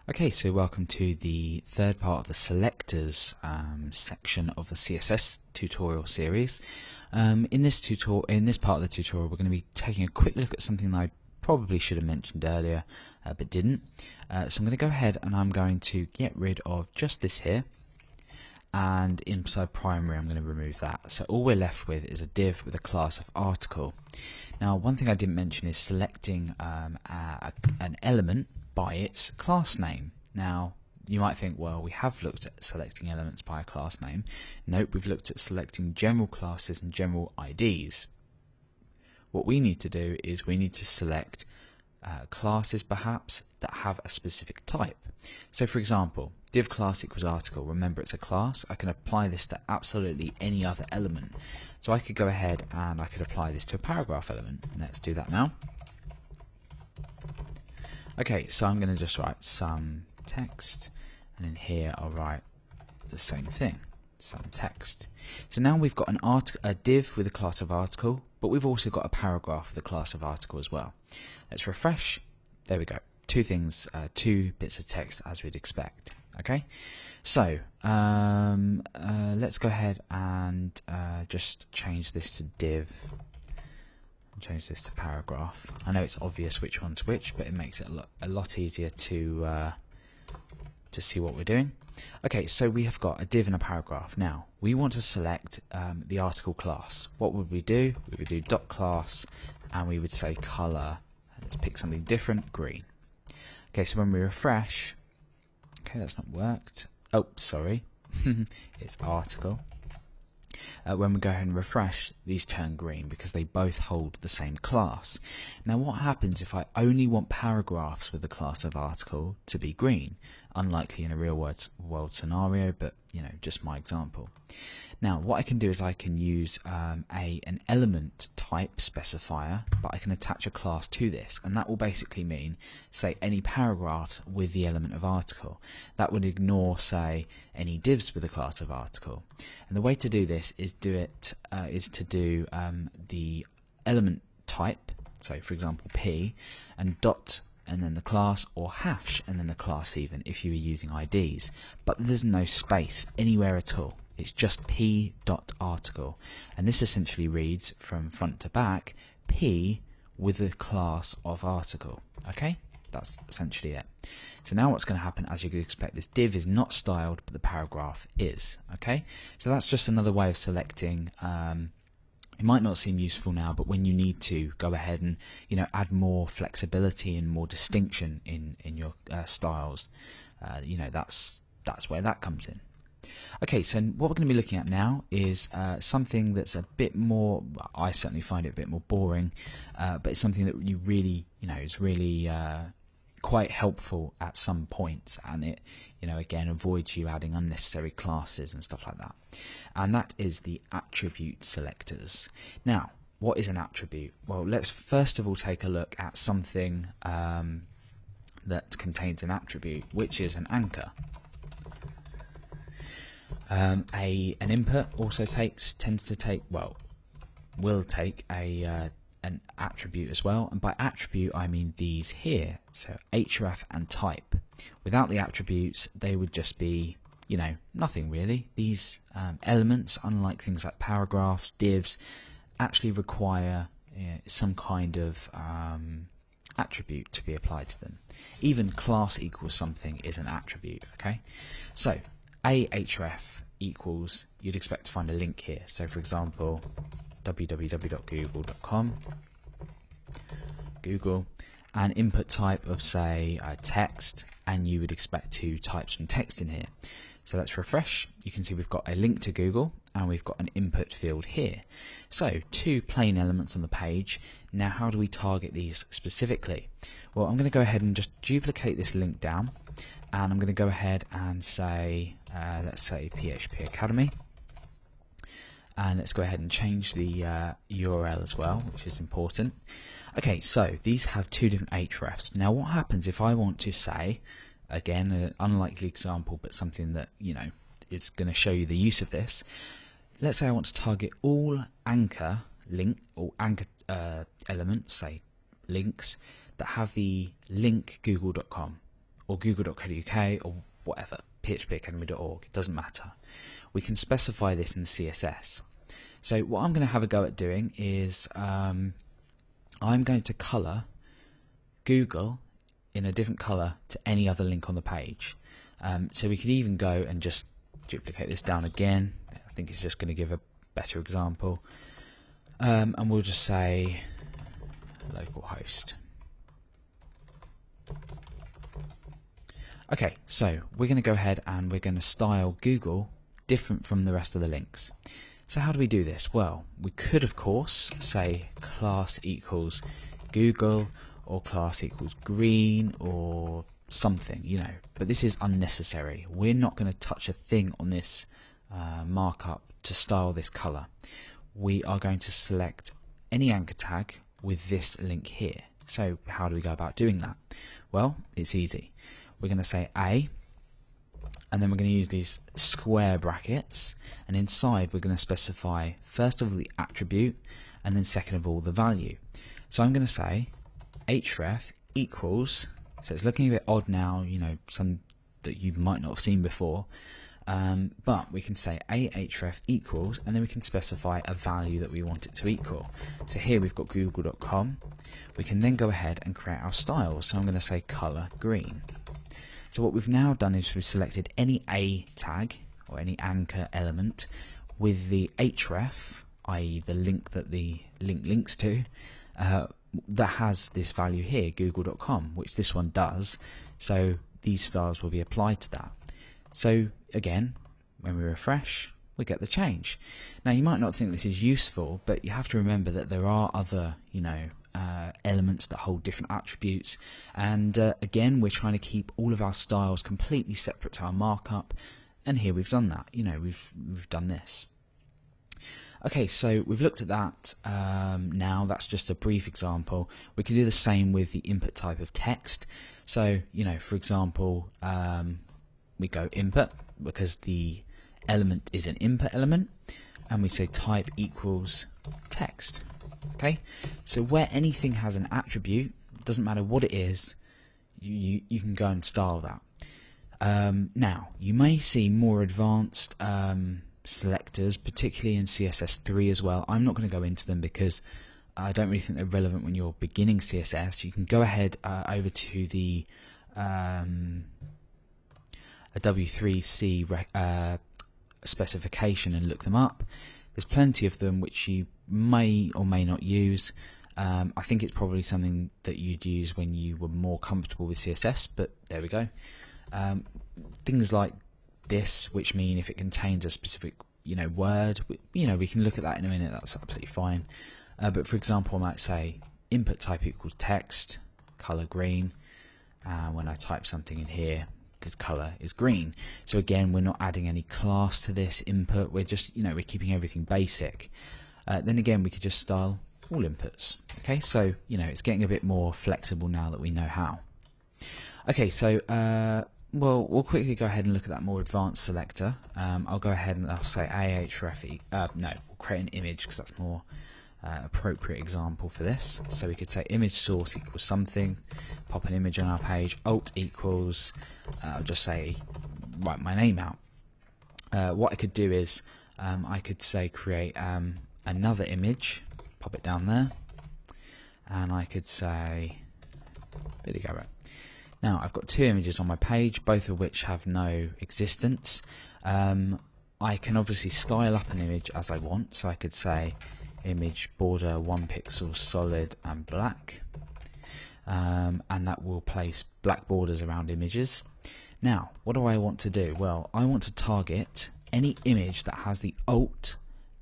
Okay, so welcome to the third part of the Selectors section of the CSS tutorial series. In this part of the tutorial, we're going to be taking a quick look at something that I probably should have mentioned earlier, but didn't. So I'm going to go ahead and I'm going to get rid of just this here, and inside primary I'm going to remove that. So all we're left with is a div with a class of article. Now, one thing I didn't mention is selecting an element by its class name. Now, you might think, well, we have looked at selecting elements by a class name. Nope, we've looked at selecting general classes and general IDs. What we need to do is we need to select classes perhaps that have a specific type. So for example, div class equals article. Remember, it's a class. I can apply this to absolutely any other element. So I could go ahead and I could apply this to a paragraph element. Let's do that now. Okay, so I'm going to just write some text, and in here I'll write the same thing, some text. So now we've got a div with a class of article, but we've also got a paragraph with a class of article as well. Let's refresh. There we go. Two things, two bits of text as we'd expect. Okay, so let's go ahead and just change this to div. Change this to paragraph. I know it's obvious which one's which, but it makes it a lot easier to see what we're doing. Okay, so we have got a div and a paragraph. Now we want to select the article class. What would we do? We would do dot class, and we would say color. Let's pick something different, green. Okay, so when we refresh, okay, that's not worked. Oh, sorry, it's article. When we go ahead and refresh, these turn green because they both hold the same class. Now what happens if I only want paragraphs with the class of article to be green? Unlikely in a real world scenario, but just my example. Now what I can do is I can use an element type specifier, but I can attach a class to this, and that will basically mean, say, any paragraphs with the element of article. That would ignore, say, any divs with a class of article. And the way to do this is to do the element type, so for example p, and dot, and then the class, or hash and then the class, even if you were using IDs, but there's no space anywhere at all. It's just p.article, and this essentially reads from front to back p with the class of article. Okay, that's essentially it. So now what's going to happen, as you could expect, this div is not styled, but the paragraph is. Okay, so that's just another way of selecting. It might not seem useful now, but when you need to go ahead and add more flexibility and more distinction in your styles, that's where that comes in. Okay, so what we're going to be looking at now is something that's a bit more, I certainly find it a bit more boring, but it's something that you really, is really quite helpful at some points, and it, again, avoids you adding unnecessary classes and stuff like that. And that is the attribute selectors. Now, what is an attribute? Well, let's first of all take a look at something that contains an attribute, which is an anchor. An input also will take an attribute as well, and by attribute I mean these here, so href and type. Without the attributes, they would just be nothing really. These elements, unlike things like paragraphs, divs, actually require some kind of attribute to be applied to them. Even class equals something is an attribute. Okay, so href equals, you'd expect to find a link here, so for example www.google.com, Google, an input type of, say, text, and you would expect to type some text in here. So let's refresh. You can see we've got a link to Google and we've got an input field here. So two plain elements on the page. Now how do we target these specifically? Well, I'm going to go ahead and just duplicate this link down, and I'm going to go ahead and say let's say PHP Academy, and let's go ahead and change the URL as well, which is important. Okay, so these have two different hrefs. Now what happens if I want to say, again, an unlikely example, but something that is going to show you the use of this. Let's say I want to target all anchor elements, say links, that have the link google.com or google.co.uk or whatever, phpacademy.org, it doesn't matter. We can specify this in the CSS. So what I'm going to have a go at doing is I'm going to colour Google in a different colour to any other link on the page. So we could even go and just duplicate this down again. I think it's just going to give a better example. And we'll just say localhost. Okay, so we're going to go ahead and we're going to style Google different from the rest of the links. So how do we do this? Well, we could of course say class equals Google or class equals green or something, you know, but this is unnecessary. We're not going to touch a thing on this markup to style this color. We are going to select any anchor tag with this link here. So how do we go about doing that? Well, it's easy. We're going to say A, and then we're going to use these square brackets, and inside we're going to specify first of all the attribute and then second of all the value. So I'm going to say href equals, so it's looking a bit odd now, you know, some that you might not have seen before, but we can say ahref equals, and then we can specify a value that we want it to equal. So here we've got google.com. We can then go ahead and create our styles. So I'm going to say color green. So what we've now done is we've selected any A tag or any anchor element with the href, i.e. the link that the link links to, that has this value here, google.com, which this one does. So these stars will be applied to that. So again, when we refresh, we get the change. Now you might not think this is useful, but you have to remember that there are other, you know, elements that hold different attributes, and again, we're trying to keep all of our styles completely separate to our markup, and here we've done that. You know, we've done this. Okay, so we've looked at that. Now that's just a brief example. We can do the same with the input type of text. So, you know, for example, we go input because the element is an input element, and we say type equals text. Okay, so where anything has an attribute, doesn't matter what it is, you can go and style that. Now you may see more advanced selectors, particularly in CSS3 as well. I'm not going to go into them because I don't really think they're relevant when you're beginning CSS. You can go ahead over to the a W3C specification and look them up. There's plenty of them which you may or may not use. I think it's probably something that you'd use when you were more comfortable with CSS, but there we go. Things like this, which mean if it contains a specific, you know, word, you know, we can look at that in a minute. That's absolutely fine. But for example, I might say input type equals text, color green. When I type something in here, this color is green. So again, we're not adding any class to this input. We're just, you know, we're keeping everything basic. Then again, we could just style all inputs. Okay, so you know, it's getting a bit more flexible now that we know how. Okay, so well, we'll quickly go ahead and look at that more advanced selector. I'll go ahead and I'll say ahref. No, we'll create an image because that's more appropriate example for this. So we could say image source equals something, pop an image on our page, alt equals, I'll just say write my name out. What I could do is I could say create another image, pop it down there, and I could say, there we go, right. Now I've got two images on my page, both of which have no existence. I can obviously style up an image as I want, so I could say image border 1 pixel solid and black, and that will place black borders around images. Now what do I want to do? Well, I want to target any image that has the alt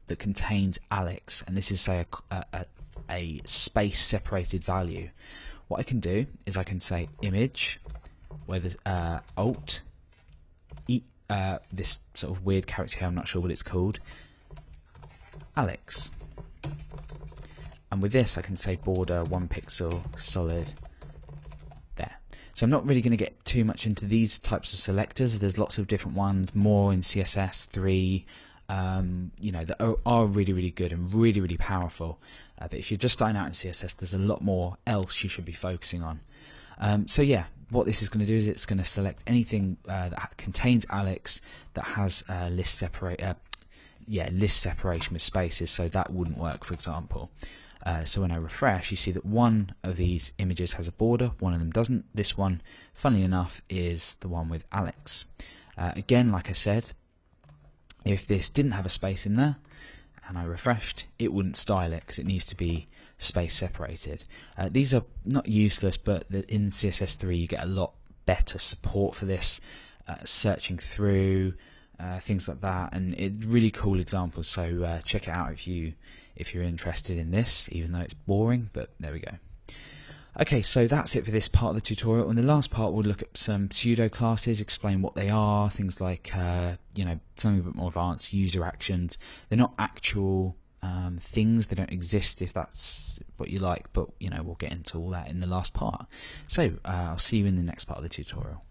that contains Alex, and this is say a space separated value. What I can do is I can say image where the alt this sort of weird character here, I'm not sure what it's called, Alex. And with this I can say border 1 pixel solid there. So I'm not really going to get too much into these types of selectors. There's lots of different ones, more in CSS3, you know, that are really, really good and really, really powerful. But if you're just starting out in CSS, there's a lot more else you should be focusing on. So yeah, what this is going to do is it's going to select anything that contains Alex that has list separation with spaces, so that wouldn't work, for example. So when I refresh, you see that one of these images has a border, one of them doesn't. This one, funnily enough, is the one with Alex. Again, like I said, if this didn't have a space in there and I refreshed, it wouldn't style it because it needs to be space separated. These are not useless, but in CSS3 you get a lot better support for this, searching through things like that, and it's really cool examples, so check it out if you're interested in this, even though it's boring, but there we go. Okay, so that's it for this part of the tutorial. In the last part we'll look at some pseudo classes, explain what they are, things like something a bit more advanced, user actions. They're not actual things, they don't exist if that's what you like, but we'll get into all that in the last part. So I'll see you in the next part of the tutorial.